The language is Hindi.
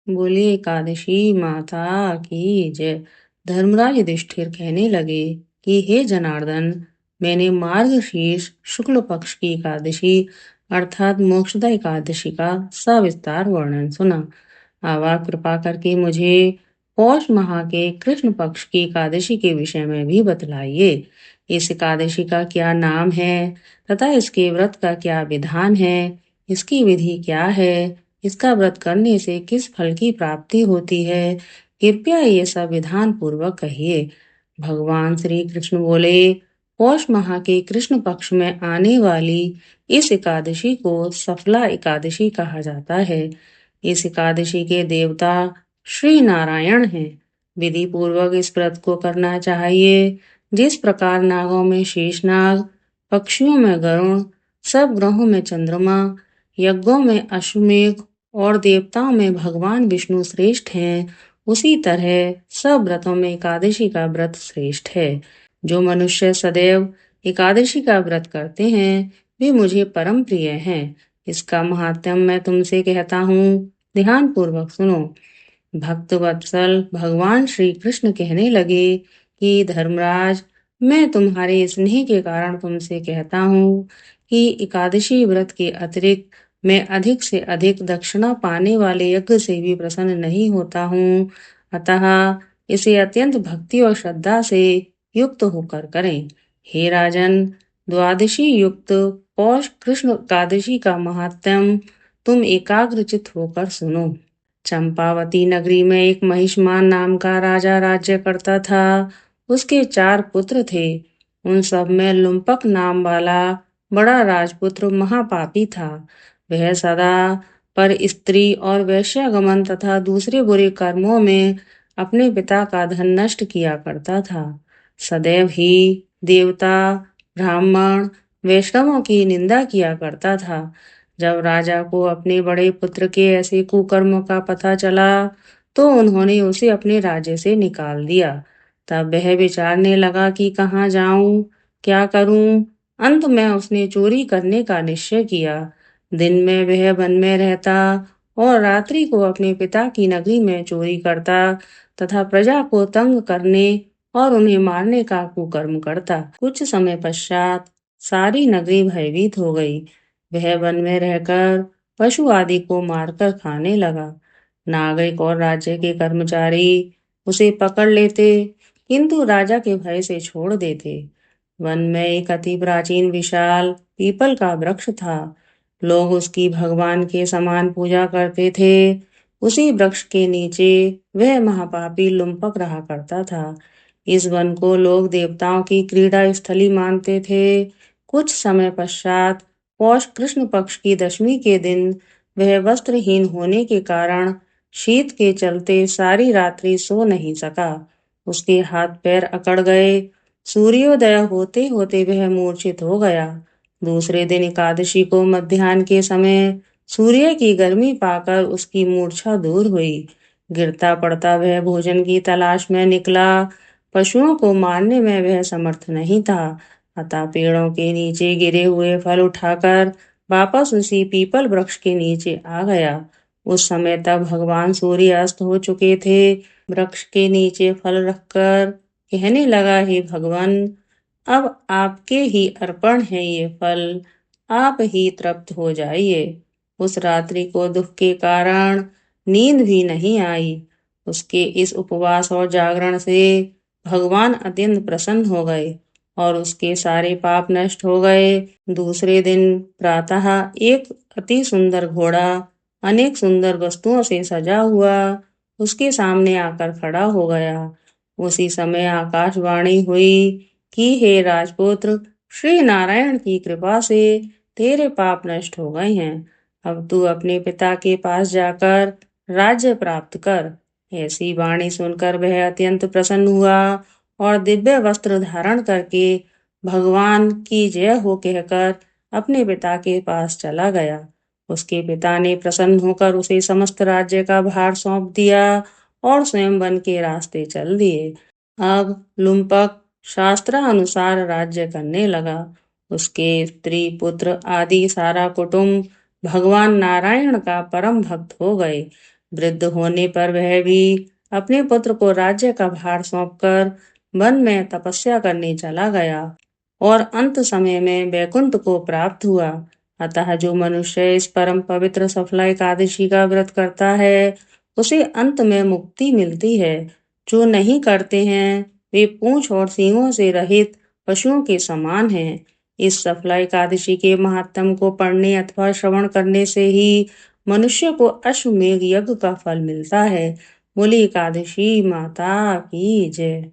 बोलिए एकादशी माता की जय। धर्मराज युधिष्ठिर कहने लगे कि हे जनार्दन, मैंने मार्गशीर्ष शुक्ल पक्ष की एकादशी अर्थात मोक्षदा एकादशी का सविस्तार वर्णन सुना। अब आप कृपा करके मुझे पौष माह के कृष्ण पक्ष की एकादशी के विषय में भी बतलाइए। इस एकादशी का क्या नाम है तथा इसके व्रत का क्या विधान है, इसकी विधि क्या है, इसका व्रत करने से किस फल की प्राप्ति होती है, कृपया ये सब विधान पूर्वक कहिए। भगवान श्री कृष्ण बोले, पौष माह के कृष्ण पक्ष में आने वाली इस एकादशी को सफला एकादशी कहा जाता है। इस एकादशी के देवता श्री नारायण हैं। विधि पूर्वक इस व्रत को करना चाहिए। जिस प्रकार नागों में शेषनाग, पक्षियों में गरुण, सब ग्रहों में चंद्रमा, यज्ञों में अश्वमेघ और देवताओं में भगवान विष्णु श्रेष्ठ हैं, उसी तरह सब व्रतों में एकादशी का व्रत श्रेष्ठ है। जो मनुष्य सदैव एकादशी का व्रत करते हैं वे मुझे परम प्रिय हैं। इसका महात्म्य मैं तुमसे कहता हूँ, ध्यान पूर्वक सुनो। भक्त वत्सल भगवान श्री कृष्ण कहने लगे कि धर्मराज, मैं तुम्हारे स्नेह के कारण तुमसे कहता हूँ कि एकादशी व्रत के अतिरिक्त मैं अधिक से अधिक दक्षिणा पाने वाले यज्ञ से भी प्रसन्न नहीं होता हूँ। अतः इसे अत्यंत भक्ति और श्रद्धा से युक्त होकर करें। हे राजन, द्वादशी युक्त पौष कृष्ण एकादशी का महात्म्य तुम एकाग्रचित होकर सुनो। चंपावती नगरी में एक महिष्मान नाम का राजा राज्य करता था। उसके 4 पुत्र थे। उन सब में लुम्पक नाम वाला बड़ा राजपुत्र महापापी था। वह सदा पर स्त्री और वेश्यागमन तथा दूसरे बुरे कर्मों में अपने पिता का धन नष्ट किया करता था। सदैव ही देवता, ब्राह्मण, वैष्णवों की निंदा किया करता था। जब राजा को अपने बड़े पुत्र के ऐसे कुकर्मों का पता चला तो उन्होंने उसे अपने राज्य से निकाल दिया। तब वह विचारने लगा कि कहाँ जाऊं, क्या करूं। अंत में उसने चोरी करने का निश्चय किया। दिन में वह वन में रहता और रात्रि को अपने पिता की नगरी में चोरी करता तथा प्रजा को तंग करने और उन्हें मारने का कुकर्म करता। कुछ समय पश्चात सारी नगरी भयभीत हो गई। वह वन में रहकर पशु आदि को मारकर खाने लगा। नागरिक और राज्य के कर्मचारी उसे पकड़ लेते, किंतु राजा के भय से छोड़ देते। वन में एक अति प्राचीन विशाल पीपल का वृक्ष था। लोग उसकी भगवान के समान पूजा करते थे। उसी वृक्ष के नीचे वह महापापी लुम्पक रहा करता था। इस वन को लोग देवताओं की क्रीड़ा स्थली मानते थे। कुछ समय पश्चात पौष कृष्ण पक्ष की दशमी के दिन वह वस्त्रहीन होने के कारण शीत के चलते सारी रात्रि सो नहीं सका। उसके हाथ पैर अकड़ गए। सूर्योदय होते होते वह मूर्छित हो गया। दूसरे दिन एकादशी को मध्याह्न के समय सूर्य की गर्मी पाकर उसकी मूर्छा दूर हुई। गिरता पड़ता वह भोजन की तलाश में निकला। पशुओं को मारने में वह समर्थ नहीं था, अतः पेड़ों के नीचे गिरे हुए फल उठाकर वापस उसी पीपल वृक्ष के नीचे आ गया। उस समय तक भगवान सूर्य अस्त हो चुके थे। वृक्ष के नीचे फल रखकर कहने लगा, हे भगवान, अब आपके ही अर्पण है ये फल, आप ही तृप्त हो जाइए। उस रात्रि को दुख के कारण नींद भी नहीं आई। उसके इस उपवास और जागरण से भगवान अत्यंत प्रसन्न हो गए और उसके सारे पाप नष्ट हो गए। दूसरे दिन प्रातः एक अति सुंदर घोड़ा अनेक सुंदर वस्तुओं से सजा हुआ उसके सामने आकर खड़ा हो गया। उसी समय आकाशवाणी हुई कि हे राजपुत्र, श्री नारायण की कृपा से तेरे पाप नष्ट हो गए हैं। अब तू अपने पिता के पास जाकर राज्य प्राप्त कर। ऐसी वाणी सुनकर वह अत्यंत प्रसन्न हुआ और दिव्य वस्त्र धारण करके भगवान की जय हो कहकर अपने पिता के पास चला गया। उसके पिता ने प्रसन्न होकर उसे समस्त राज्य का भार सौंप दिया और स्वयं वन के रास्ते चल दिए। अब लुम्पक शास्त्रानुसार राज्य करने लगा। उसके स्त्री पुत्र आदि सारा कुटुंब भगवान नारायण का परम भक्त हो गए। वृद्ध होने पर वह भी अपने पुत्र को राज्य का भार सौंपकर वन में तपस्या करने चला गया और अंत समय में वैकुंठ को प्राप्त हुआ। अतः जो मनुष्य इस परम पवित्र सफला एकादशी का व्रत करता है, उसे अंत में मुक्ति मिलती है। जो नहीं करते हैं, वे पूंछ और सींगों से रहित पशुओं के समान हैं। इस सफला एकादशी के महात्म को पढ़ने अथवा श्रवण करने से ही मनुष्य को अश्वमेध यज्ञ का फल मिलता है। बोली एकादशी माता की जय।